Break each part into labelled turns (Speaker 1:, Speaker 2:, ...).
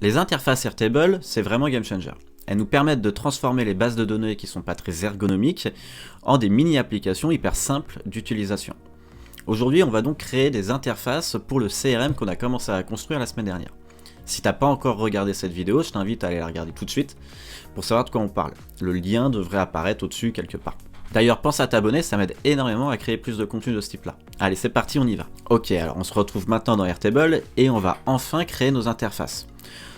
Speaker 1: Les interfaces Airtable, c'est vraiment game changer. Elles nous permettent de transformer les bases de données qui ne sont pas très ergonomiques en des mini-applications hyper simples d'utilisation. Aujourd'hui, on va donc créer des interfaces pour le CRM qu'on a commencé à construire la semaine dernière. Si t'as pas encore regardé cette vidéo, je t'invite à aller la regarder tout de suite pour savoir de quoi on parle. Le lien devrait apparaître au-dessus quelque part. D'ailleurs, pense à t'abonner, ça m'aide énormément à créer plus de contenu de ce type-là. Allez, c'est parti, on y va. Ok, alors on se retrouve maintenant dans Airtable et on va enfin créer nos interfaces.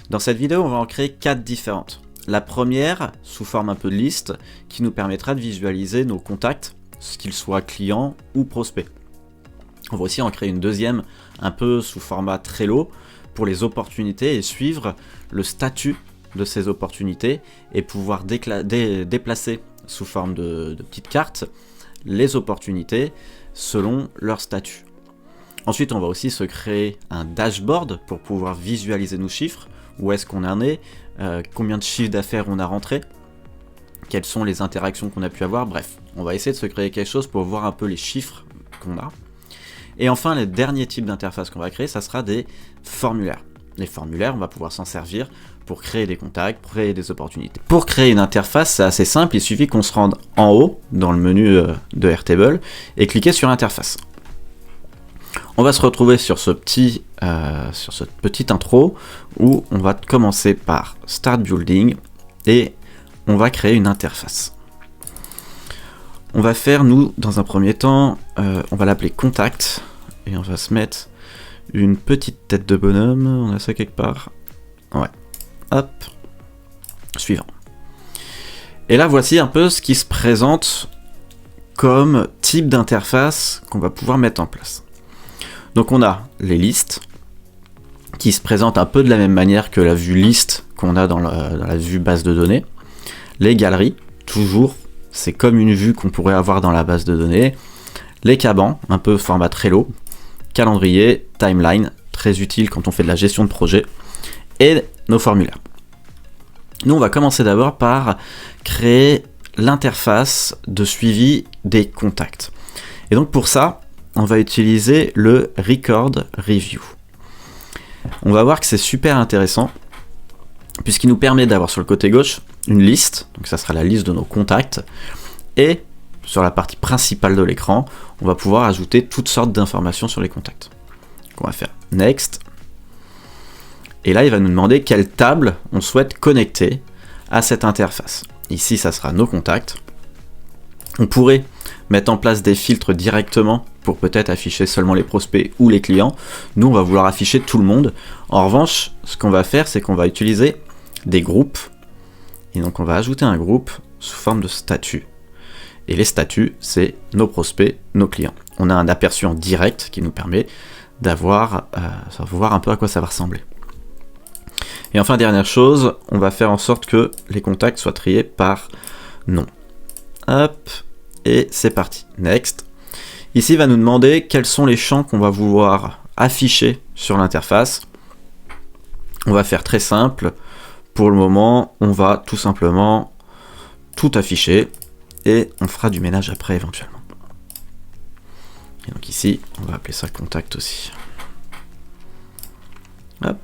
Speaker 1: Dans cette vidéo, on va en créer 4 différentes. La première, sous forme un peu de liste, qui nous permettra de visualiser nos contacts, qu'ils soient clients ou prospects. On va aussi en créer une deuxième, un peu sous format Trello, pour les opportunités et suivre le statut de ces opportunités et pouvoir déplacer sous forme de petites cartes les opportunités selon leur statut. Ensuite, on va aussi se créer un dashboard pour pouvoir visualiser nos chiffres, où est-ce qu'on en est, combien de chiffres d'affaires on a rentré, quelles sont les interactions qu'on a pu avoir, bref, on va essayer de se créer quelque chose pour voir un peu les chiffres qu'on a. Et enfin, le dernier type d'interface qu'on va créer, ça sera des formulaires. Les formulaires, on va pouvoir s'en servir pour créer des contacts, pour créer des opportunités. Pour créer une interface, c'est assez simple, il suffit qu'on se rende en haut, dans le menu de Airtable, et cliquer sur Interface. On va se retrouver sur cette petite intro, où on va commencer par Start Building, et on va créer une interface. On va faire, nous, dans un premier temps, on va l'appeler Contact, et on va se mettre une petite tête de bonhomme, on a ça quelque part, ouais, hop, suivant. Et là, voici un peu ce qui se présente comme type d'interface qu'on va pouvoir mettre en place. Donc on a les listes, qui se présentent un peu de la même manière que la vue liste qu'on a dans la vue base de données, les galeries, toujours, c'est comme une vue qu'on pourrait avoir dans la base de données, les cabans, un peu format Trello, calendrier, timeline, très utile quand on fait de la gestion de projet, et nos formulaires. Nous, on va commencer d'abord par créer l'interface de suivi des contacts. Et donc pour ça, on va utiliser le Record Review. On va voir que c'est super intéressant, puisqu'il nous permet d'avoir sur le côté gauche une liste, donc ça sera la liste de nos contacts, et sur la partie principale de l'écran, on va pouvoir ajouter toutes sortes d'informations sur les contacts. Donc on va faire Next, et là il va nous demander quelle table on souhaite connecter à cette interface. Ici ça sera nos contacts. On pourrait mettre en place des filtres directement pour peut-être afficher seulement les prospects ou les clients. Nous on va vouloir afficher tout le monde. En revanche, ce qu'on va faire, c'est qu'on va utiliser des groupes, et donc on va ajouter un groupe sous forme de statut. Et les statuts, c'est nos prospects, nos clients. On a un aperçu en direct qui nous permet d'avoir, voir un peu à quoi ça va ressembler. Et enfin, dernière chose, on va faire en sorte que les contacts soient triés par nom. Hop, et c'est parti. Next. Ici, il va nous demander quels sont les champs qu'on va vouloir afficher sur l'interface. On va faire très simple. Pour le moment, on va tout simplement tout afficher. Et on fera du ménage après éventuellement. Et donc ici, on va appeler ça contact aussi. Hop.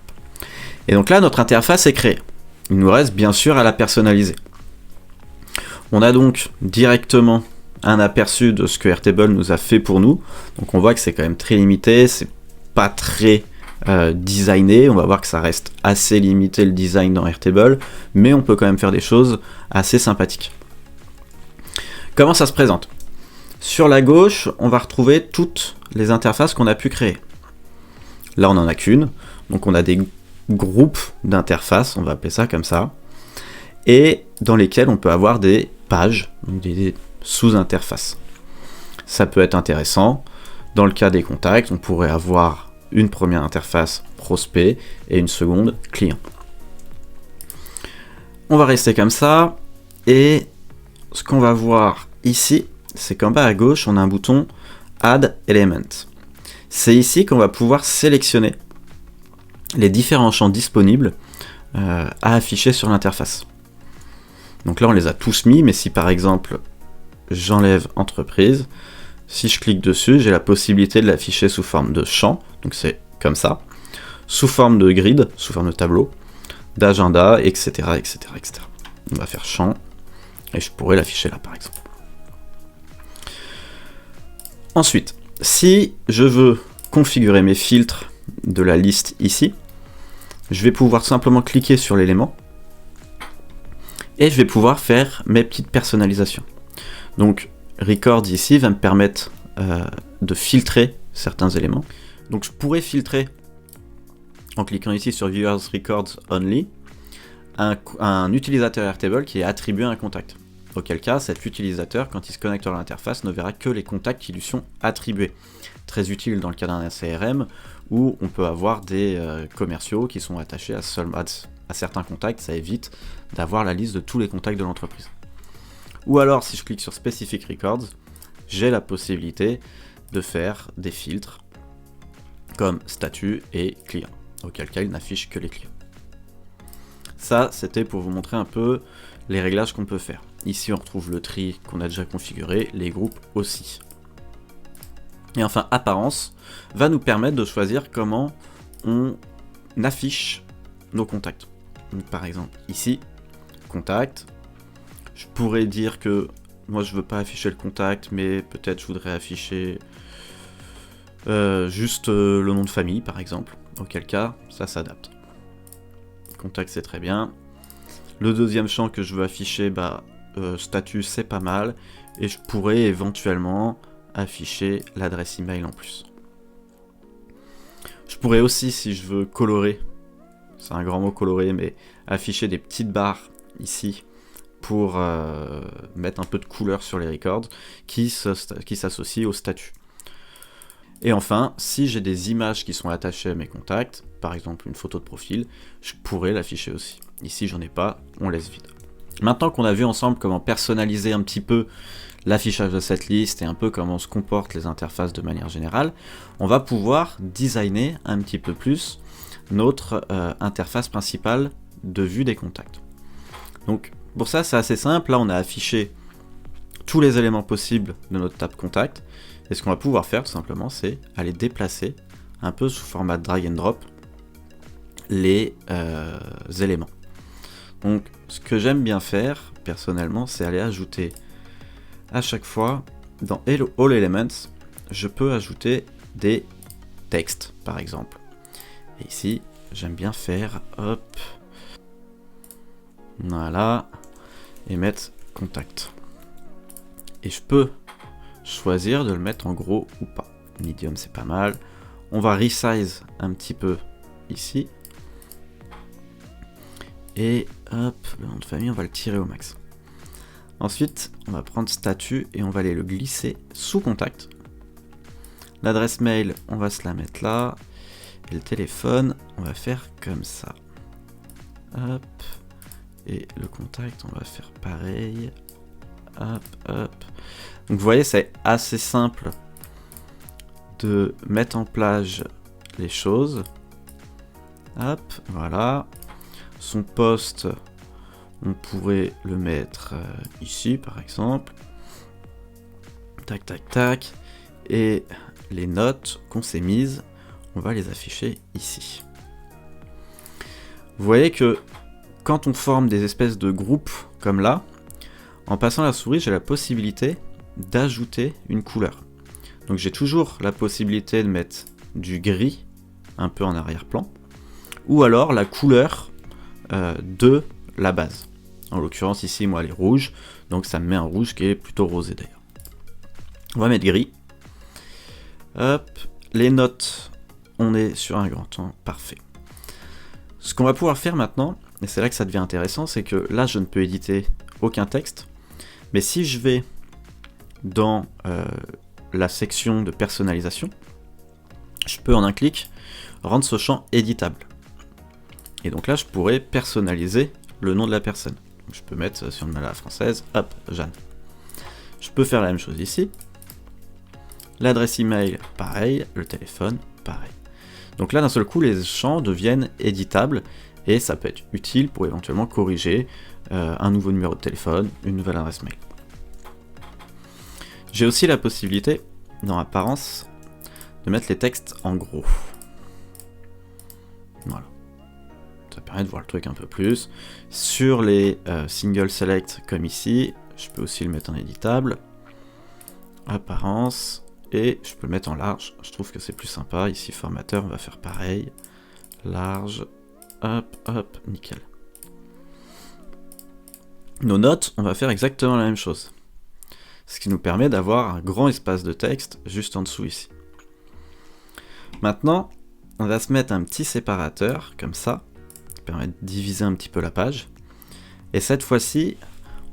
Speaker 1: Et donc là, notre interface est créée. Il nous reste bien sûr à la personnaliser. On a donc directement un aperçu de ce que Airtable nous a fait pour nous. Donc on voit que c'est quand même très limité, c'est pas très designé. On va voir que ça reste assez limité le design dans Airtable, mais on peut quand même faire des choses assez sympathiques. Comment ça se présente ? Sur la gauche, on va retrouver toutes les interfaces qu'on a pu créer. Là, on n'en a qu'une, donc on a des groupes d'interfaces, on va appeler ça comme ça, et dans lesquels on peut avoir des pages, donc des sous-interfaces. Ça peut être intéressant. Dans le cas des contacts, on pourrait avoir une première interface prospect et une seconde client. On va rester comme ça, et ce qu'on va voir ici, c'est qu'en bas à gauche, on a un bouton Add Element. C'est ici qu'on va pouvoir sélectionner les différents champs disponibles à afficher sur l'interface. Donc là, on les a tous mis, mais si par exemple, j'enlève entreprise, si je clique dessus, j'ai la possibilité de l'afficher sous forme de champ, donc c'est comme ça, sous forme de grid, sous forme de tableau, d'agenda, etc., etc., etc. On va faire champ, et je pourrais l'afficher là par exemple. Ensuite, si je veux configurer mes filtres de la liste ici, je vais pouvoir simplement cliquer sur l'élément, et je vais pouvoir faire mes petites personnalisations. Donc, Records ici va me permettre de filtrer certains éléments. Donc je pourrais filtrer, en cliquant ici sur Viewers Records Only, un utilisateur Airtable qui est attribué à un contact. Auquel cas, cet utilisateur, quand il se connecte à l'interface, ne verra que les contacts qui lui sont attribués. Très utile dans le cas d'un CRM, où on peut avoir des commerciaux qui sont attachés à certains contacts, ça évite d'avoir la liste de tous les contacts de l'entreprise. Ou alors, si je clique sur Specific Records, j'ai la possibilité de faire des filtres comme statut et client, auquel cas il n'affiche que les clients. Ça, c'était pour vous montrer un peu les réglages qu'on peut faire. Ici, on retrouve le tri qu'on a déjà configuré, les groupes aussi. Et enfin, apparence va nous permettre de choisir comment on affiche nos contacts. Donc, par exemple, ici, contact. Je pourrais dire que moi, je veux pas afficher le contact, mais peut-être je voudrais afficher juste le nom de famille, par exemple. Auquel cas, ça s'adapte. Contact, c'est très bien. Le deuxième champ que je veux afficher, statut, c'est pas mal. Et je pourrais éventuellement afficher l'adresse email en plus. Je pourrais aussi, si je veux colorer, c'est un grand mot colorer, mais afficher des petites barres ici pour mettre un peu de couleur sur les records qui s'associent au statut. Et enfin, si j'ai des images qui sont attachées à mes contacts, par exemple une photo de profil, je pourrais l'afficher aussi. Ici, j'en ai pas, on laisse vide. Maintenant qu'on a vu ensemble comment personnaliser un petit peu l'affichage de cette liste et un peu comment se comportent les interfaces de manière générale, on va pouvoir designer un petit peu plus notre interface principale de vue des contacts. Donc pour ça, c'est assez simple. Là, on a affiché tous les éléments possibles de notre table contact. Et ce qu'on va pouvoir faire tout simplement, c'est aller déplacer un peu sous format drag and drop les éléments. Donc ce que j'aime bien faire personnellement, c'est aller ajouter à chaque fois dans All Elements, je peux ajouter des textes par exemple. Et ici, j'aime bien faire hop, voilà, et mettre contact. Et je peux choisir de le mettre en gros ou pas. Medium, c'est pas mal. On va resize un petit peu ici. Et hop, le nom de famille, on va le tirer au max. Ensuite, on va prendre statut et on va aller le glisser sous contact. L'adresse mail, on va se la mettre là. Et le téléphone, on va faire comme ça. Hop. Et le contact, on va faire pareil. Hop, hop. Donc vous voyez, c'est assez simple de mettre en place les choses. Hop, voilà. Son poste, on pourrait le mettre ici par exemple. Tac, tac, tac. Et les notes qu'on s'est mises, on va les afficher ici. Vous voyez que quand on forme des espèces de groupes comme là, en passant la souris, j'ai la possibilité d'ajouter une couleur. Donc j'ai toujours la possibilité de mettre du gris un peu en arrière-plan, ou alors la couleur de la base. En l'occurrence ici, moi elle est rouge, donc ça me met un rouge qui est plutôt rosé d'ailleurs. On va mettre gris. Hop, les notes, on est sur un grand temps, parfait. Ce qu'on va pouvoir faire maintenant, et c'est là que ça devient intéressant, c'est que là je ne peux éditer aucun texte, mais si je vais dans la section de personnalisation, je peux en un clic rendre ce champ éditable. Et donc là je pourrais personnaliser le nom de la personne. Donc, je peux mettre sur une mala française, hop, Jeanne. Je peux faire la même chose ici. L'adresse email, pareil, le téléphone, pareil. Donc là d'un seul coup les champs deviennent éditables et ça peut être utile pour éventuellement corriger un nouveau numéro de téléphone, une nouvelle adresse mail. J'ai aussi la possibilité, dans Apparence, de mettre les textes en gros. Voilà. Ça permet de voir le truc un peu plus. Sur les single select comme ici, je peux aussi le mettre en éditable. Apparence. Et je peux le mettre en large. Je trouve que c'est plus sympa. Ici, formateur, on va faire pareil. Large. Hop, hop, nickel. Nos notes, on va faire exactement la même chose. Ce qui nous permet d'avoir un grand espace de texte juste en dessous ici. Maintenant, on va se mettre un petit séparateur, comme ça, qui permet de diviser un petit peu la page. Et cette fois-ci,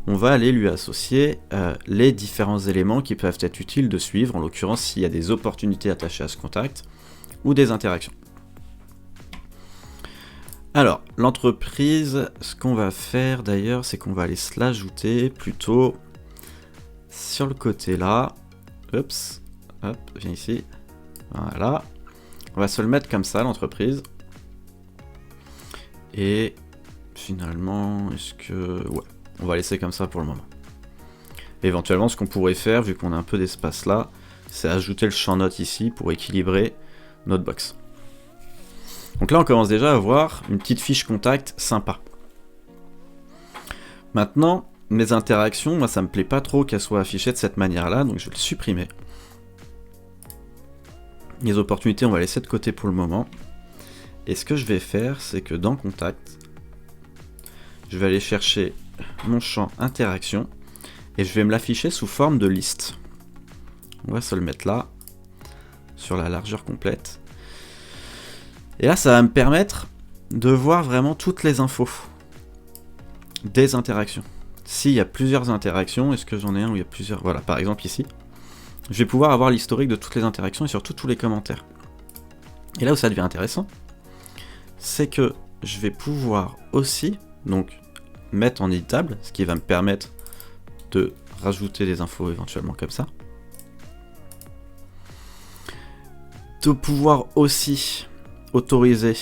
Speaker 1: on va aller lui associer les différents éléments qui peuvent être utiles de suivre, en l'occurrence s'il y a des opportunités attachées à ce contact, ou des interactions. Alors, l'entreprise, ce qu'on va faire d'ailleurs, c'est qu'on va aller se l'ajouter plutôt sur le côté là. Oups, hop, viens ici. Voilà. On va se le mettre comme ça, l'entreprise. Et finalement, est-ce que... Ouais, on va laisser comme ça pour le moment. Éventuellement, ce qu'on pourrait faire, vu qu'on a un peu d'espace là, c'est ajouter le champ note ici pour équilibrer notre box. Donc là, on commence déjà à avoir une petite fiche contact sympa. Maintenant, mes interactions, moi, ça me plaît pas trop qu'elles soient affichées de cette manière-là, donc je vais le supprimer. Les opportunités, on va laisser de côté pour le moment. Et ce que je vais faire, c'est que dans Contact, je vais aller chercher mon champ Interaction, et je vais me l'afficher sous forme de liste. On va se le mettre là, sur la largeur complète. Et là, ça va me permettre de voir vraiment toutes les infos des interactions. S'il y a plusieurs interactions, est-ce que j'en ai un où il y a plusieurs... Voilà, par exemple ici, je vais pouvoir avoir l'historique de toutes les interactions et surtout tous les commentaires. Et là où ça devient intéressant, c'est que je vais pouvoir aussi donc mettre en éditable, ce qui va me permettre de rajouter des infos éventuellement comme ça. De pouvoir aussi autoriser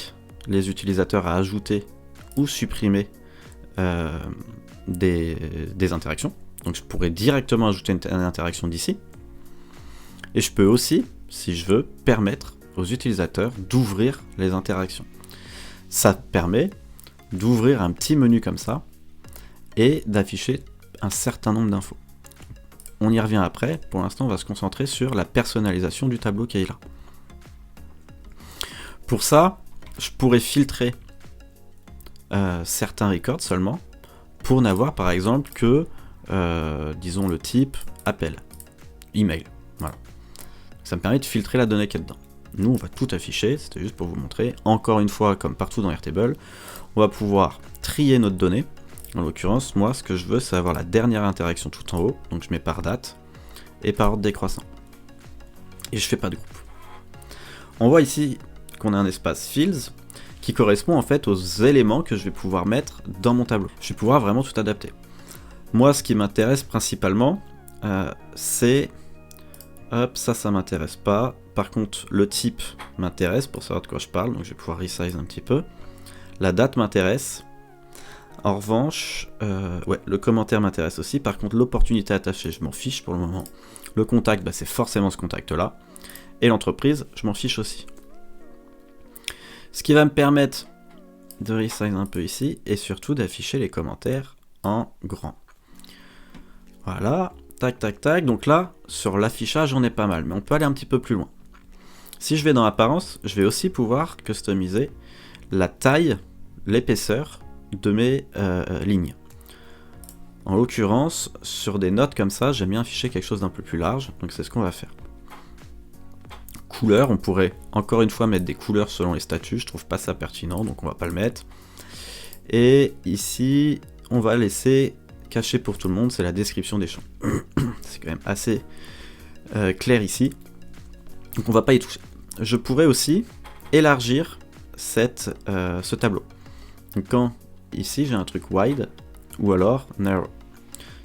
Speaker 1: les utilisateurs à ajouter ou supprimer des interactions. Donc je pourrais directement ajouter une interaction d'ici. Et je peux aussi, si je veux, permettre aux utilisateurs d'ouvrir les interactions. Ça permet d'ouvrir un petit menu comme ça et d'afficher un certain nombre d'infos. On y revient après. Pour l'instant, on va se concentrer sur la personnalisation du tableau qui est là. Pour ça, je pourrais filtrer certains records seulement pour n'avoir par exemple que, disons, le type appel, email. Voilà. Ça me permet de filtrer la donnée qui est dedans. Nous, on va tout afficher, c'était juste pour vous montrer. Encore une fois, comme partout dans Airtable, on va pouvoir trier notre donnée. En l'occurrence, moi, ce que je veux, c'est avoir la dernière interaction tout en haut. Donc je mets par date et par ordre décroissant. Et je fais pas de groupe. On voit ici qu'on a un espace Fields qui correspond en fait aux éléments que je vais pouvoir mettre dans mon tableau. Je vais pouvoir vraiment tout adapter. Moi, ce qui m'intéresse principalement, c'est... Hop, ça m'intéresse pas. Par contre, le type m'intéresse pour savoir de quoi je parle, donc je vais pouvoir resize un petit peu. La date m'intéresse. En revanche, ouais, le commentaire m'intéresse aussi. Par contre, l'opportunité attachée, je m'en fiche pour le moment. Le contact, bah, c'est forcément ce contact-là. Et l'entreprise, je m'en fiche aussi. Ce qui va me permettre de resize un peu ici, et surtout d'afficher les commentaires en grand. Voilà. Tac, tac, tac. Donc là, sur l'affichage, on est pas mal. Mais on peut aller un petit peu plus loin. Si je vais dans Apparence, je vais aussi pouvoir customiser la taille, l'épaisseur de mes lignes. En l'occurrence, sur des notes comme ça, j'aime bien afficher quelque chose d'un peu plus large. Donc c'est ce qu'on va faire. Couleurs, on pourrait encore une fois mettre des couleurs selon les statuts. Je trouve pas ça pertinent, donc on va pas le mettre. Et ici, on va laisser... caché pour tout le monde, c'est la description des champs. C'est quand même assez clair ici. Donc on va pas y toucher. Je pourrais aussi élargir ce tableau. Donc quand ici j'ai un truc wide, ou alors narrow.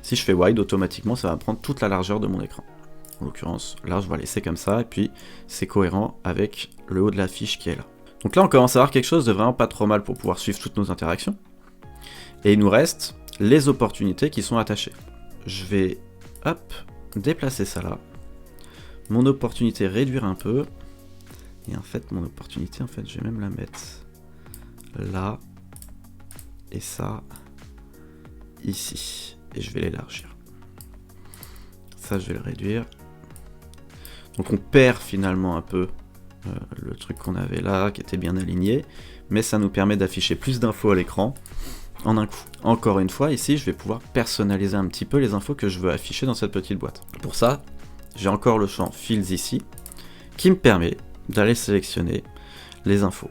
Speaker 1: Si je fais wide, automatiquement ça va prendre toute la largeur de mon écran. En l'occurrence, là je vais laisser comme ça, et puis c'est cohérent avec le haut de la fiche qui est là. Donc là on commence à avoir quelque chose de vraiment pas trop mal pour pouvoir suivre toutes nos interactions. Et il nous reste les opportunités qui sont attachées. Je vais, hop, déplacer ça là. Mon opportunité réduire un peu. Et en fait, mon opportunité, je vais même la mettre là. et ça ici. Et je vais l'élargir. Ça, je vais le réduire. Donc on perd finalement un peu le truc qu'on avait là, qui était bien aligné, mais ça nous permet d'afficher plus d'infos à l'écran en un coup. Encore une fois, ici, je vais pouvoir personnaliser un petit peu les infos que je veux afficher dans cette petite boîte. Pour ça, j'ai encore le champ Fields ici, qui me permet d'aller sélectionner les infos.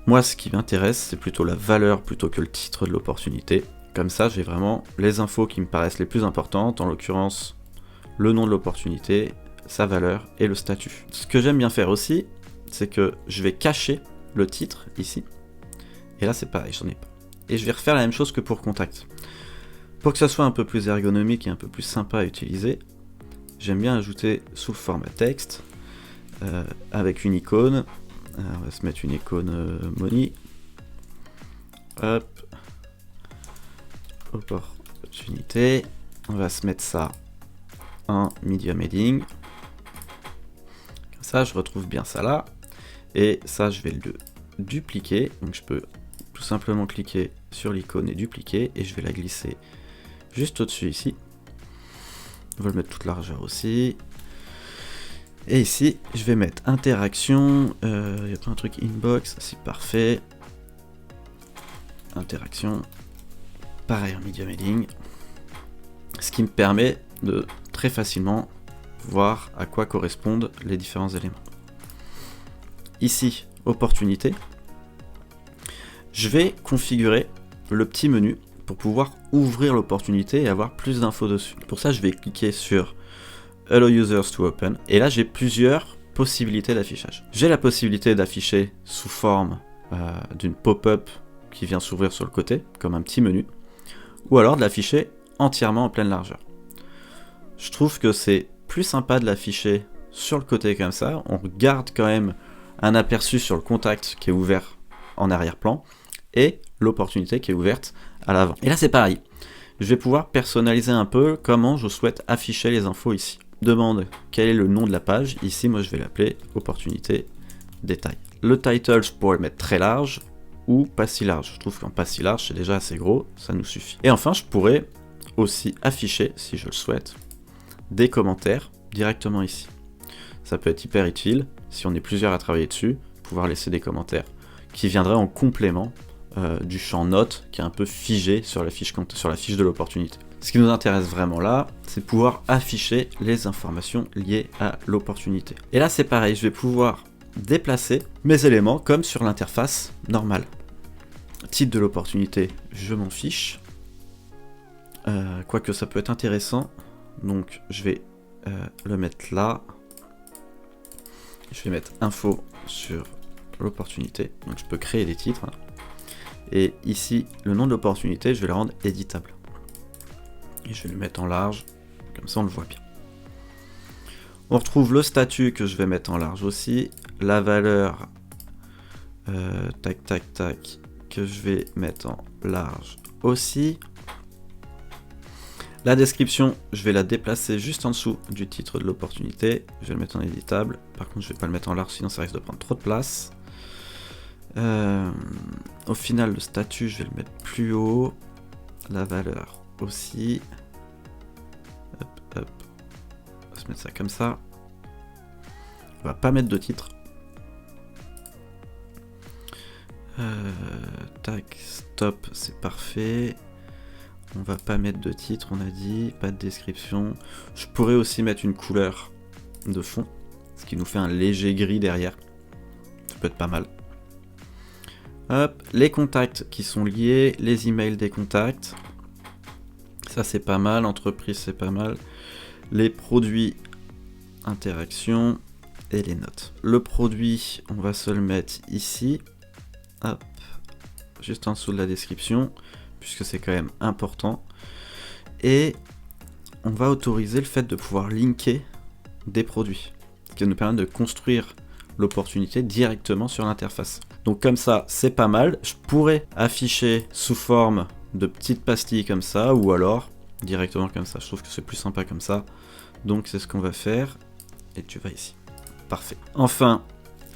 Speaker 1: Moi, ce qui m'intéresse, c'est plutôt la valeur plutôt que le titre de l'opportunité. Comme ça, j'ai vraiment les infos qui me paraissent les plus importantes, en l'occurrence, le nom de l'opportunité, sa valeur et le statut. Ce que j'aime bien faire aussi, c'est que je vais cacher le titre ici. Et là, c'est pareil, j'en ai pas. Et je vais refaire la même chose que pour contact. Pour que ça soit un peu plus ergonomique et un peu plus sympa à utiliser, j'aime bien ajouter sous le format texte, avec une icône. On va se mettre une icône money. Hop. Opportunité. On va se mettre ça en medium heading. Comme ça, je retrouve bien ça là. Et ça, je vais le dupliquer. Donc je peux tout simplement cliquer sur l'icône et dupliquer. Et je vais la glisser juste au-dessus ici. On va le mettre toute largeur aussi. Et ici, je vais mettre interaction. Il n'y a pas un truc inbox. C'est parfait. Interaction. Pareil en medium heading. Ce qui me permet de très facilement voir à quoi correspondent les différents éléments. Ici, opportunité. Je vais configurer le petit menu pour pouvoir ouvrir l'opportunité et avoir plus d'infos dessus. Pour ça, je vais cliquer sur Allow Users to Open. Et là, j'ai plusieurs possibilités d'affichage. J'ai la possibilité d'afficher sous forme d'une pop-up qui vient s'ouvrir sur le côté, comme un petit menu, ou alors de l'afficher entièrement en pleine largeur. Je trouve que c'est plus sympa de l'afficher sur le côté comme ça. On garde quand même un aperçu sur le contact qui est ouvert en arrière-plan et l'opportunité qui est ouverte à l'avant. Et là, c'est pareil. Je vais pouvoir personnaliser un peu comment je souhaite afficher les infos ici. Demande quel est le nom de la page. Ici, moi, je vais l'appeler opportunité détail. Le title, je pourrais le mettre très large ou pas si large. Je trouve qu'en pas si large, c'est déjà assez gros, ça nous suffit. Et enfin, je pourrais aussi afficher, si je le souhaite, des commentaires directement ici. Ça peut être hyper utile, si on est plusieurs à travailler dessus, pouvoir laisser des commentaires qui viendraient en complément du champ notes qui est un peu figé sur la fiche de l'opportunité. Ce qui nous intéresse vraiment là, c'est pouvoir afficher les informations liées à l'opportunité. Et là, c'est pareil, je vais pouvoir déplacer mes éléments comme sur l'interface normale. Titre de l'opportunité, je m'en fiche. Quoique ça peut être intéressant, donc je vais le mettre là. Je vais mettre info sur l'opportunité, donc je peux créer des titres. Et ici, le nom de l'opportunité, je vais le rendre éditable. Et je vais le mettre en large, comme ça on le voit bien. On retrouve le statut que je vais mettre en large aussi, la valeur, tac tac tac, que je vais mettre en large aussi. La description, je vais la déplacer juste en dessous du titre de l'opportunité. Je vais le mettre en éditable. Par contre, je ne vais pas le mettre en large, sinon ça risque de prendre trop de place. Au final, le statut, je vais le mettre plus haut. La valeur aussi. Hop, hop. On va se mettre ça comme ça. On va pas mettre de titre. Tac, stop, c'est parfait. On va pas mettre de titre, on a dit, pas de description. Je pourrais aussi mettre une couleur de fond, ce qui nous fait un léger gris derrière. Ça peut être pas mal. Hop, les contacts qui sont liés, les emails des contacts. Ça c'est pas mal, entreprise c'est pas mal. Les produits, interaction et les notes. Le produit, on va se le mettre ici. Hop, juste en dessous de la description, puisque c'est quand même important. Et on va autoriser le fait de pouvoir linker des produits, ce qui va nous permettre de construire l'opportunité directement sur l'interface. Donc comme ça, c'est pas mal. Je pourrais afficher sous forme de petites pastilles comme ça, ou alors directement comme ça. Je trouve que c'est plus sympa comme ça. Donc c'est ce qu'on va faire. Et tu vas ici. Parfait. Enfin,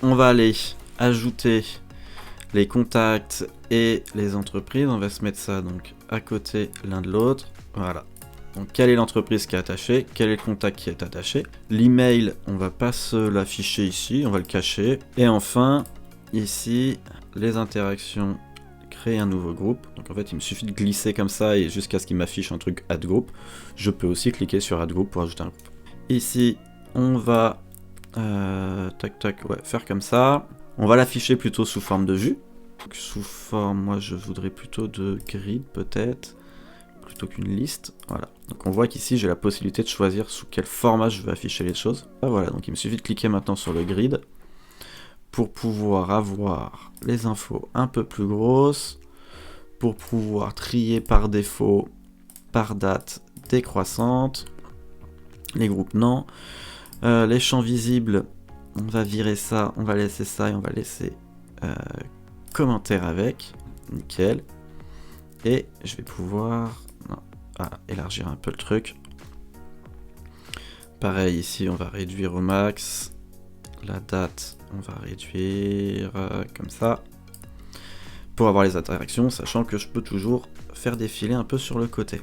Speaker 1: on va aller ajouter les contacts et les entreprises, on va se mettre ça donc à côté l'un de l'autre. Voilà. Donc quelle est l'entreprise qui est attachée, quel est le contact qui est attaché. L'email, on va pas se l'afficher ici, on va le cacher. Et enfin, ici, les interactions, créer un nouveau groupe. Donc en fait, il me suffit de glisser comme ça et jusqu'à ce qu'il m'affiche un truc add group. Je peux aussi cliquer sur add group pour ajouter un groupe. Ici, on va faire comme ça. On va l'afficher plutôt sous forme de vue. Donc, sous forme, moi je voudrais plutôt de grid peut-être, plutôt qu'une liste. Voilà. Donc on voit qu'ici j'ai la possibilité de choisir sous quel format je veux afficher les choses. Ah, voilà, donc il me suffit de cliquer maintenant sur le grid pour pouvoir avoir les infos un peu plus grosses, pour pouvoir trier par défaut, par date décroissante, les groupes non. Les champs visibles, on va virer ça, on va laisser ça et on va laisser commentaire avec, nickel. Et je vais pouvoir élargir un peu le truc. Pareil ici, on va réduire au max. La date, on va réduire comme ça. Pour avoir les interactions, sachant que je peux toujours faire défiler un peu sur le côté.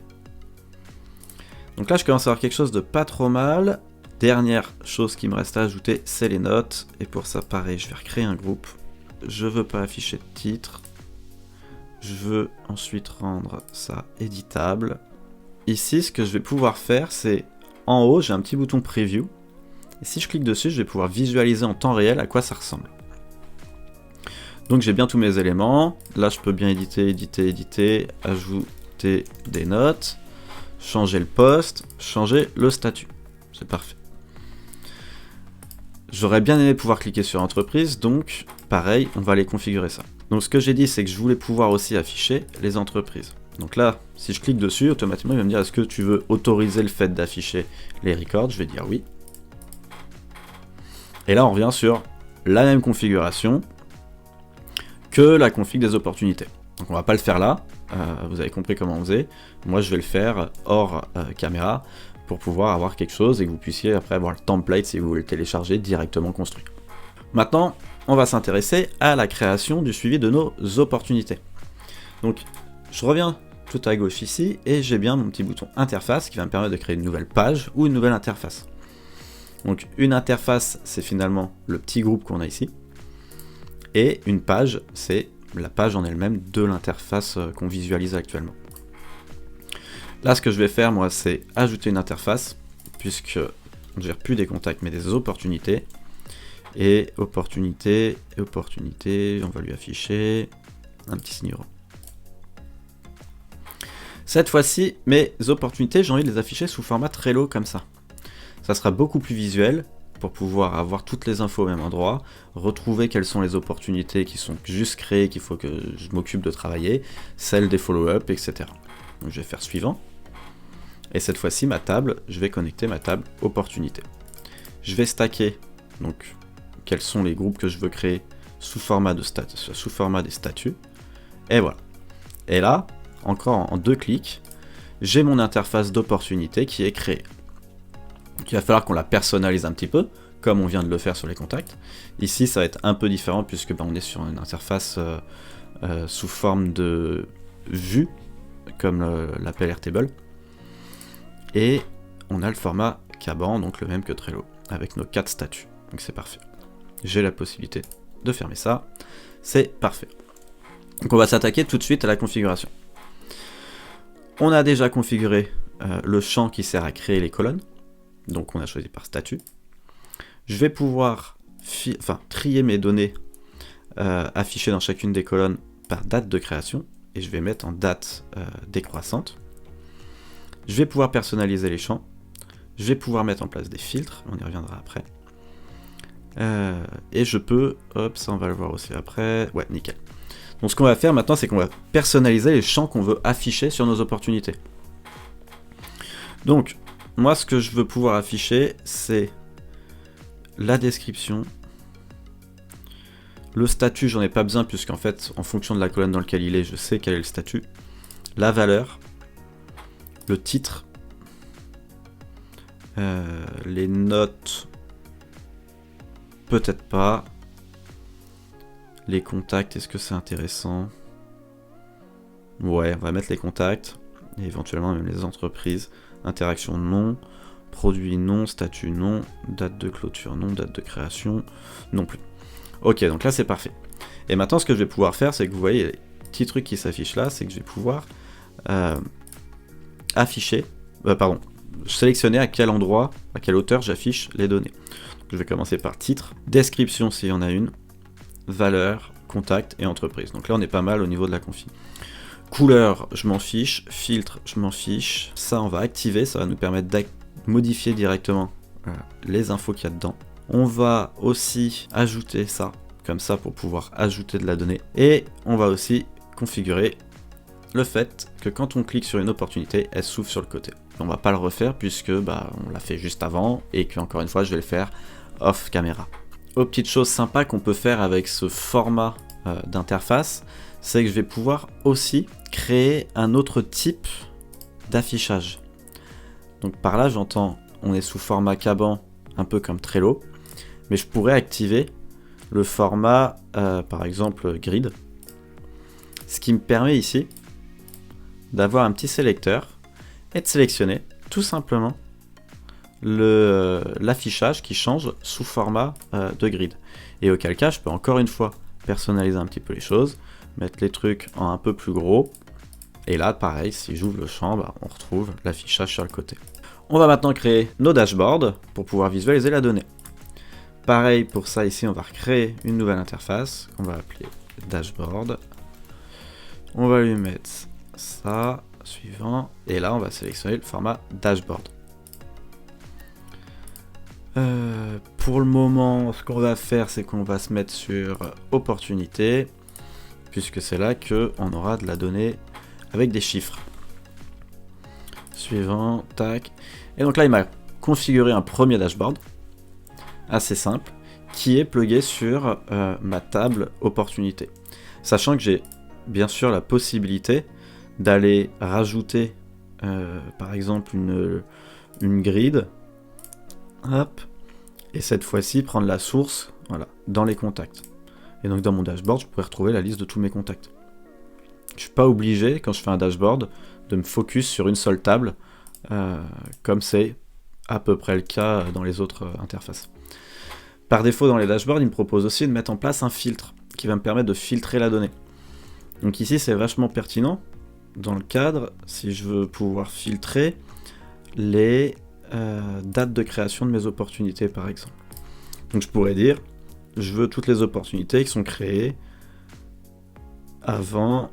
Speaker 1: Donc là, je commence à avoir quelque chose de pas trop mal. Dernière chose qui me reste à ajouter, c'est les notes. Et pour ça, pareil, je vais recréer un groupe. Je veux pas afficher de titre. Je veux ensuite rendre ça éditable. Ici, ce que je vais pouvoir faire, c'est en haut, j'ai un petit bouton preview. Et si je clique dessus, je vais pouvoir visualiser en temps réel à quoi ça ressemble. Donc j'ai bien tous mes éléments. Là, je peux bien éditer, ajouter des notes, changer le post, changer le statut. C'est parfait. J'aurais bien aimé pouvoir cliquer sur entreprise, donc pareil, on va aller configurer ça. Donc ce que j'ai dit, c'est que je voulais pouvoir aussi afficher les entreprises. Donc là, si je clique dessus, automatiquement il va me dire est-ce que tu veux autoriser le fait d'afficher les records. Je vais dire oui. Et là on revient sur la même configuration que la config des opportunités. Donc on va pas le faire là, vous avez compris comment on faisait. Moi je vais le faire hors caméra, pour pouvoir avoir quelque chose et que vous puissiez après avoir le template si vous voulez le télécharger directement construit. Maintenant, on va s'intéresser à la création du suivi de nos opportunités. Donc, je reviens tout à gauche ici et j'ai bien mon petit bouton interface qui va me permettre de créer une nouvelle page ou une nouvelle interface. Donc, une interface, c'est finalement le petit groupe qu'on a ici. Et une page, c'est la page en elle-même de l'interface qu'on visualise actuellement. Là, ce que je vais faire, moi, c'est ajouter une interface, puisque on ne gère plus des contacts, mais des opportunités. Et opportunité, on va lui afficher un petit signe rond. Cette fois-ci, mes opportunités, j'ai envie de les afficher sous format Trello comme ça. Ça sera beaucoup plus visuel, pour pouvoir avoir toutes les infos au même endroit, retrouver quelles sont les opportunités qui sont juste créées, qu'il faut que je m'occupe de travailler, celles des follow-up, etc. Donc je vais faire suivant. Et cette fois-ci, ma table, je vais connecter ma table opportunité. Je vais stacker, donc, quels sont les groupes que je veux créer sous format des statuts. Et voilà. Et là, encore en 2 clics, j'ai mon interface d'opportunité qui est créée. Donc, il va falloir qu'on la personnalise un petit peu, comme on vient de le faire sur les contacts. Ici, ça va être un peu différent, puisque on est sur une interface sous forme de vue, comme l'appelle Airtable. Et on a le format Kanban, donc le même que Trello, avec nos 4 statuts. Donc c'est parfait. J'ai la possibilité de fermer ça. C'est parfait. Donc on va s'attaquer tout de suite à la configuration. On a déjà configuré le champ qui sert à créer les colonnes. Donc on a choisi par statut. Je vais pouvoir trier mes données affichées dans chacune des colonnes par date de création. Et je vais mettre en date décroissante. Je vais pouvoir personnaliser les champs. Je vais pouvoir mettre en place des filtres. On y reviendra après. Et je peux... Hop, ça on va le voir aussi après. Ouais, nickel. Donc ce qu'on va faire maintenant, c'est qu'on va personnaliser les champs qu'on veut afficher sur nos opportunités. Donc, moi ce que je veux pouvoir afficher, c'est la description. Le statut, j'en ai pas besoin, puisqu'en fait, en fonction de la colonne dans laquelle il est, je sais quel est le statut. La valeur. Le titre, les notes, peut-être pas, Les contacts, est-ce que c'est intéressant? Ouais, on va mettre les contacts, et éventuellement même les entreprises. Interaction non, produit non, statut non, date de clôture non, date de création non plus. Ok, donc là c'est parfait. Et maintenant ce que je vais pouvoir faire, c'est que vous voyez les petits trucs qui s'affichent là, c'est que je vais pouvoir sélectionner à quel endroit, à quelle hauteur j'affiche les données. Donc, je vais commencer par titre, description s'il y en a une, valeur, contact et entreprise. Donc là on est pas mal au niveau de la config. Couleur, je m'en fiche, filtre, je m'en fiche. Ça on va activer, ça va nous permettre de modifier directement les infos qu'il y a dedans. On va aussi ajouter ça, comme ça pour pouvoir ajouter de la donnée. Et on va aussi configurer le fait que quand on clique sur une opportunité, elle s'ouvre sur le côté. On va pas le refaire puisque on l'a fait juste avant et qu'encore une fois je vais le faire off caméra. Autre petite chose sympa qu'on peut faire avec ce format d'interface, c'est que je vais pouvoir aussi créer un autre type d'affichage. Donc par là j'entends, on est sous format Kanban, un peu comme Trello, mais je pourrais activer le format par exemple grid, ce qui me permet ici d'avoir un petit sélecteur et de sélectionner tout simplement l'affichage qui change sous format de grid. Et auquel cas je peux encore une fois personnaliser un petit peu les choses, mettre les trucs en un peu plus gros, et là pareil, si j'ouvre le champ, on retrouve l'affichage sur le côté. On va maintenant créer nos dashboards pour pouvoir visualiser la donnée. Pareil pour ça, ici on va recréer une nouvelle interface qu'on va appeler dashboard. On va lui mettre ça, suivant, et là on va sélectionner le format dashboard. Pour le moment, ce qu'on va faire, c'est qu'on va se mettre sur opportunité, puisque c'est là qu'on aura de la donnée avec des chiffres. Suivant, tac. Et donc là, il m'a configuré un premier dashboard, assez simple, qui est plugué sur ma table opportunité. Sachant que j'ai bien sûr la possibilité d'aller rajouter, par exemple, une grid, hop, et cette fois-ci prendre la source, voilà, dans les contacts. Et donc dans mon dashboard, je pourrais retrouver la liste de tous mes contacts. Je suis pas obligé, quand je fais un dashboard, de me focus sur une seule table, comme c'est à peu près le cas dans les autres interfaces. Par défaut, dans les dashboards, il me propose aussi de mettre en place un filtre, qui va me permettre de filtrer la donnée. Donc ici, c'est vachement pertinent, dans le cadre, si je veux pouvoir filtrer les dates de création de mes opportunités, par exemple. Donc je pourrais dire, je veux toutes les opportunités qui sont créées avant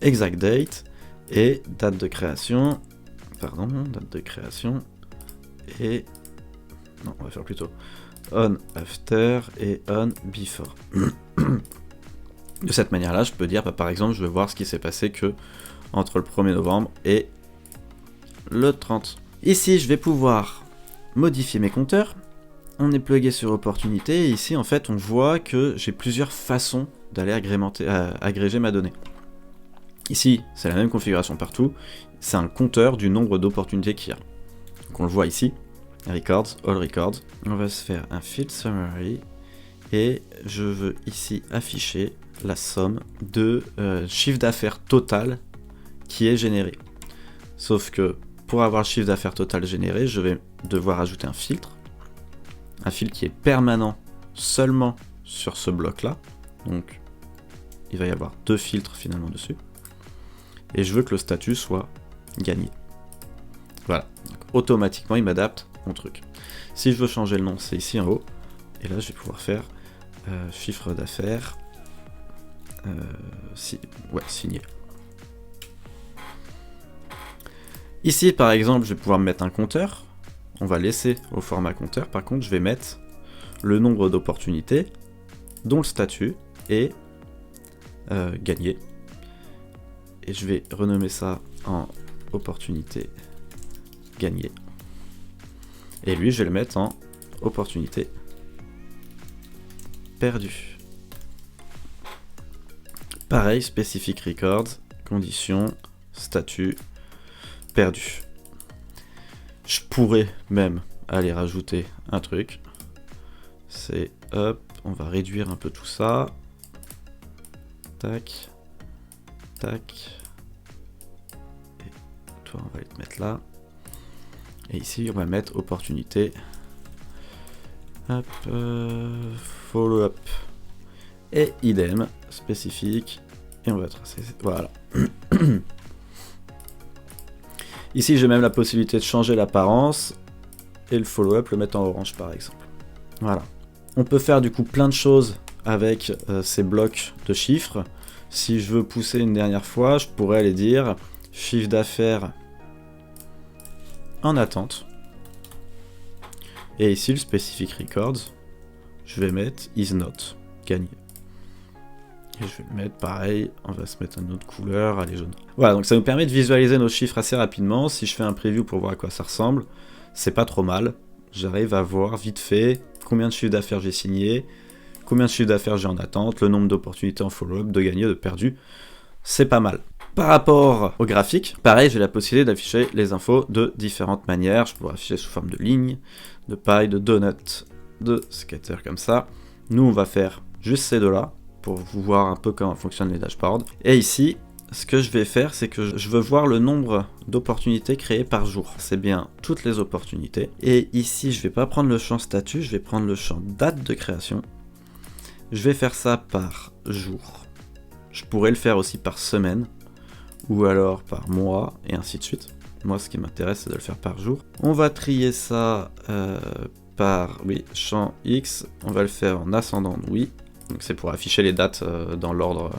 Speaker 1: exact date et date de création, et non, on va faire plutôt on after et on before. De cette manière-là, je peux dire, par exemple, je veux voir ce qui s'est passé entre le 1er novembre et le 30. Ici, je vais pouvoir modifier mes compteurs. On est plugué sur opportunité, et ici, en fait, on voit que j'ai plusieurs façons d'aller agréger ma donnée. Ici, c'est la même configuration partout, c'est un compteur du nombre d'opportunités qu'il y a. Donc on le voit ici, records, all records. On va se faire un field summary, et je veux ici afficher la somme de chiffre d'affaires total qui est généré. Sauf que pour avoir le chiffre d'affaires total généré, je vais devoir ajouter un filtre qui est permanent seulement sur ce bloc-là. Donc il va y avoir 2 filtres finalement dessus. Et je veux que le statut soit gagné. Voilà. Donc, automatiquement, il m'adapte mon truc. Si je veux changer le nom, c'est ici en haut. Et là, je vais pouvoir faire chiffre d'affaires signé. Ici, par exemple, je vais pouvoir me mettre un compteur. On va laisser au format compteur. Par contre, je vais mettre le nombre d'opportunités dont le statut est gagné. Et je vais renommer ça en opportunité gagnée. Et lui, je vais le mettre en opportunité perdue. Pareil, specific records, condition, statut, perdu. Je pourrais même aller rajouter un truc. c'est, hop, on va réduire un peu tout ça. Tac, tac. Et toi, on va te mettre là. Et ici, on va mettre opportunité. Hop, follow-up. Et idem, spécifique. Et on va tracer, voilà. Ici, j'ai même la possibilité de changer l'apparence. Et le follow-up, le mettre en orange, par exemple. Voilà. On peut faire du coup plein de choses avec ces blocs de chiffres. Si je veux pousser une dernière fois, je pourrais aller dire chiffre d'affaires en attente. Et ici, le specific records, je vais mettre is not gagné. Et je vais le mettre pareil, on va se mettre une autre couleur, allez jaune. Voilà, donc ça nous permet de visualiser nos chiffres assez rapidement. Si je fais un preview pour voir à quoi ça ressemble, c'est pas trop mal. J'arrive à voir vite fait combien de chiffres d'affaires j'ai signé, combien de chiffres d'affaires j'ai en attente, le nombre d'opportunités en follow-up, de gagner, de perdu. C'est pas mal. Par rapport au graphique, pareil, j'ai la possibilité d'afficher les infos de différentes manières. Je pourrais afficher sous forme de lignes, de paille, de donut, de scatter comme ça. Nous, on va faire juste ces deux-là pour vous voir un peu comment fonctionnent les dashboards. Et ici, ce que je vais faire, c'est que je veux voir le nombre d'opportunités créées par jour. C'est bien toutes les opportunités. Et ici, je vais pas prendre le champ statut, je vais prendre le champ date de création. Je vais faire ça par jour. Je pourrais le faire aussi par semaine, ou alors par mois, et ainsi de suite. Moi, ce qui m'intéresse, c'est de le faire par jour. On va trier ça par, oui, champ X. On va le faire en ascendant, oui. Donc c'est pour afficher les dates dans l'ordre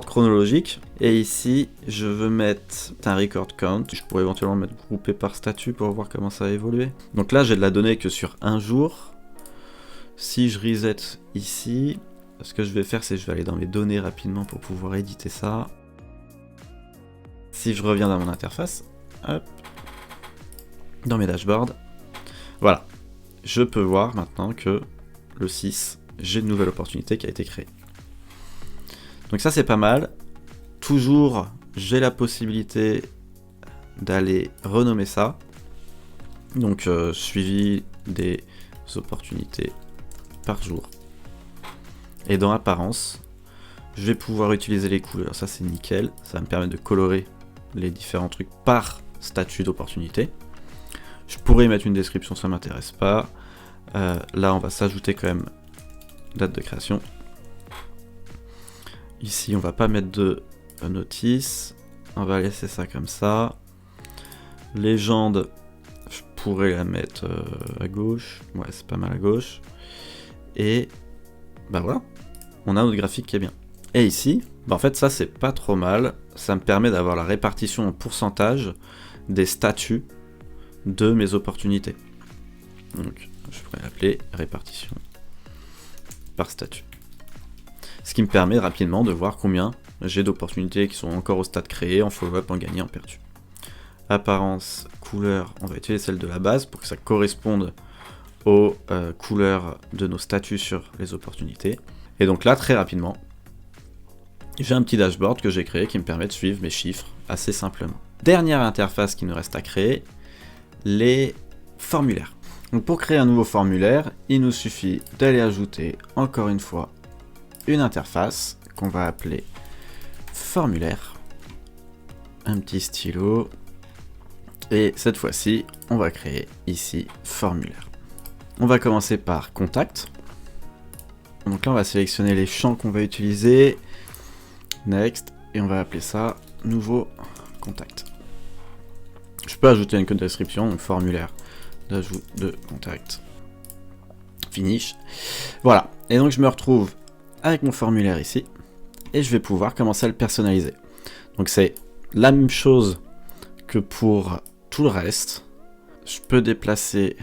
Speaker 1: chronologique. Et ici, je veux mettre un record count. Je pourrais éventuellement mettre groupé par statut pour voir comment ça a évolué. Donc là, j'ai de la donnée que sur un jour. Si je reset ici, ce que je vais faire, c'est que je vais aller dans mes données rapidement pour pouvoir éditer ça. Si je reviens dans mon interface, hop, dans mes dashboards, voilà, je peux voir maintenant que le 6, j'ai une nouvelle opportunité qui a été créée. Donc ça, c'est pas mal. Toujours, j'ai la possibilité d'aller renommer ça. Donc, suivi des opportunités par jour. Et dans apparence, je vais pouvoir utiliser les couleurs. Ça, c'est nickel. Ça va me permettre de colorer les différents trucs par statut d'opportunité. Je pourrais y mettre une description, ça m'intéresse pas. Là, on va s'ajouter quand même date de création. Ici, on va pas mettre de notice. On va laisser ça comme ça. Légende, je pourrais la mettre à gauche. Ouais, c'est pas mal à gauche. Et bah voilà, on a notre graphique qui est bien. Et ici, bah en fait ça c'est pas trop mal, ça me permet d'avoir la répartition en pourcentage des statuts de mes opportunités. Donc je pourrais l'appeler répartition par statut. Ce qui me permet rapidement de voir combien j'ai d'opportunités qui sont encore au stade créé, en follow-up, en gagné, en perdu. Apparence, couleur, on va utiliser celle de la base pour que ça corresponde aux couleurs de nos statuts sur les opportunités. Et donc là, très rapidement, j'ai un petit dashboard que j'ai créé qui me permet de suivre mes chiffres assez simplement. Dernière interface qui nous reste à créer, les formulaires. Donc pour créer un nouveau formulaire, il nous suffit d'aller ajouter encore une fois une interface qu'on va appeler formulaire. Un petit stylo. Et cette fois-ci, on va créer ici formulaire. On va commencer par contact. Donc là, on va sélectionner les champs qu'on va utiliser. Next. Et on va appeler ça nouveau contact. Je peux ajouter une description, donc formulaire d'ajout de contact. Finish. Voilà. Et donc je me retrouve avec mon formulaire ici. Et je vais pouvoir commencer à le personnaliser. Donc c'est la même chose que pour tout le reste. Je peux déplacer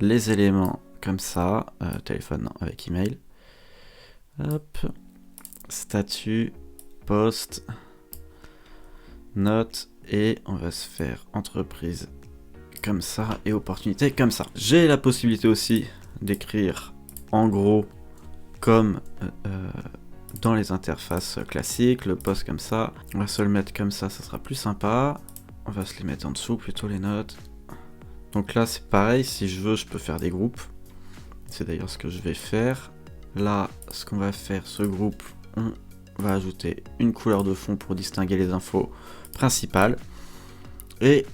Speaker 1: les éléments comme ça, téléphone, non, avec email. Hop, statut, post, note, et on va se faire entreprise comme ça et opportunité comme ça. J'ai la possibilité aussi d'écrire en gros comme dans les interfaces classiques, le post comme ça. On va se le mettre comme ça sera plus sympa. On va se les mettre en dessous plutôt les notes. Donc là c'est pareil, si je veux je peux faire des groupes. C'est d'ailleurs ce que je vais faire. Là, ce qu'on va faire, ce groupe, on va ajouter une couleur de fond pour distinguer les infos principales. Et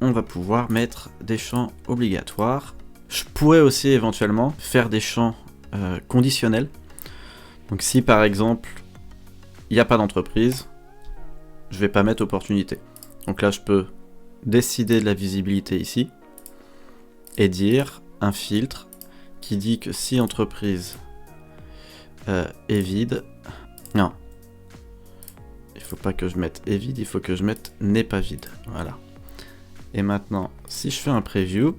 Speaker 1: on va pouvoir mettre des champs obligatoires. Je pourrais aussi éventuellement faire des champs conditionnels. Donc si par exemple, il n'y a pas d'entreprise, je vais pas mettre opportunité. Donc là, je peux décider de la visibilité ici et dire un filtre qui dit que si entreprise est vide, non, il faut pas que je mette est vide, il faut que je mette n'est pas vide. Voilà. Et maintenant, si je fais un preview,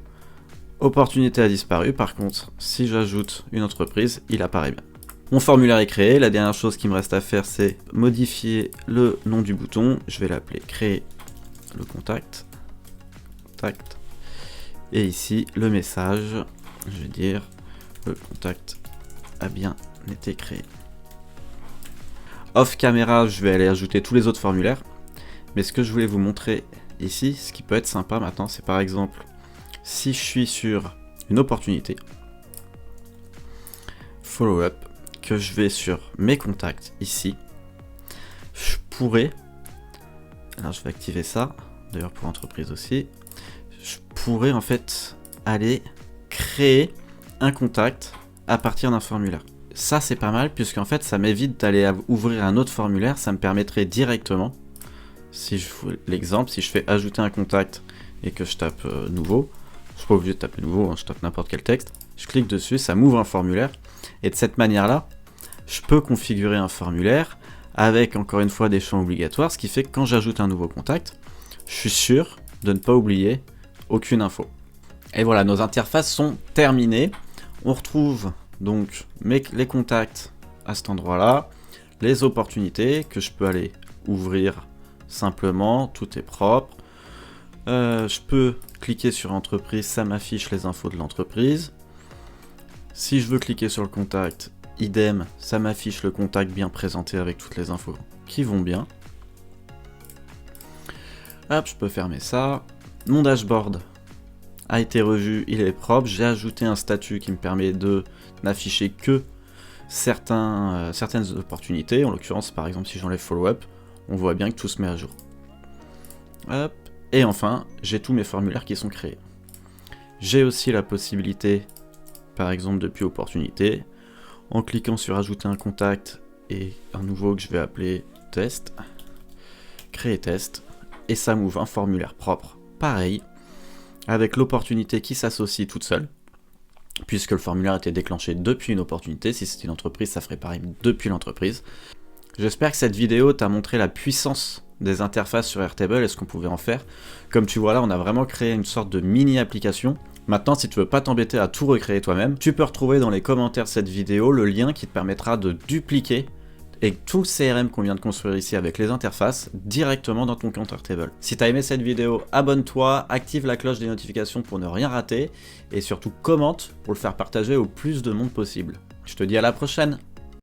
Speaker 1: opportunité a disparu. Par contre, si j'ajoute une entreprise, il apparaît bien. Mon formulaire est créé. La dernière chose qui me reste à faire, c'est modifier le nom du bouton. Je vais l'appeler créer le contact. Et ici, le message, je vais dire le contact a bien été créé. Off caméra, je vais aller ajouter tous les autres formulaires. Mais ce que je voulais vous montrer ici, ce qui peut être sympa maintenant, c'est par exemple, si je suis sur une opportunité, follow-up, que je vais sur mes contacts ici, je pourrais, alors je vais activer ça, d'ailleurs pour entreprise aussi, je pourrais en fait aller créer un contact à partir d'un formulaire. Ça c'est pas mal puisqu'en fait ça m'évite d'aller ouvrir un autre formulaire, ça me permettrait directement, si je fais l'exemple, si je fais ajouter un contact et que je tape nouveau, je suis pas obligé de taper nouveau, hein, je tape n'importe quel texte, je clique dessus, ça m'ouvre un formulaire, et de cette manière-là, je peux configurer un formulaire avec encore une fois des champs obligatoires, ce qui fait que quand j'ajoute un nouveau contact, je suis sûr de ne pas oublier aucune info. Et voilà, nos interfaces sont terminées. On retrouve donc les contacts à cet endroit-là, les opportunités que je peux aller ouvrir simplement, tout est propre. Je peux cliquer sur entreprise, ça m'affiche les infos de l'entreprise. Si je veux cliquer sur le contact, idem, ça m'affiche le contact bien présenté avec toutes les infos qui vont bien. Hop, je peux fermer ça. Mon dashboard a été revu, il est propre. J'ai ajouté un statut qui me permet de n'afficher que certaines opportunités. En l'occurrence, par exemple, si j'enlève follow-up, on voit bien que tout se met à jour. Hop. Et enfin, j'ai tous mes formulaires qui sont créés. J'ai aussi la possibilité, par exemple depuis opportunité, en cliquant sur ajouter un contact et un nouveau que je vais appeler test, créer test, et ça m'ouvre un formulaire propre, pareil, avec l'opportunité qui s'associe toute seule, puisque le formulaire était déclenché depuis une opportunité. Si c'était une entreprise, ça ferait pareil depuis l'entreprise. J'espère que cette vidéo t'a montré la puissance des interfaces sur Airtable et ce qu'on pouvait en faire. Comme tu vois là, on a vraiment créé une sorte de mini-application. Maintenant, si tu veux pas t'embêter à tout recréer toi-même, tu peux retrouver dans les commentaires de cette vidéo le lien qui te permettra de dupliquer et tout le CRM qu'on vient de construire ici avec les interfaces directement dans ton compte Airtable. Si tu as aimé cette vidéo, abonne-toi, active la cloche des notifications pour ne rien rater et surtout commente pour le faire partager au plus de monde possible. Je te dis à la prochaine!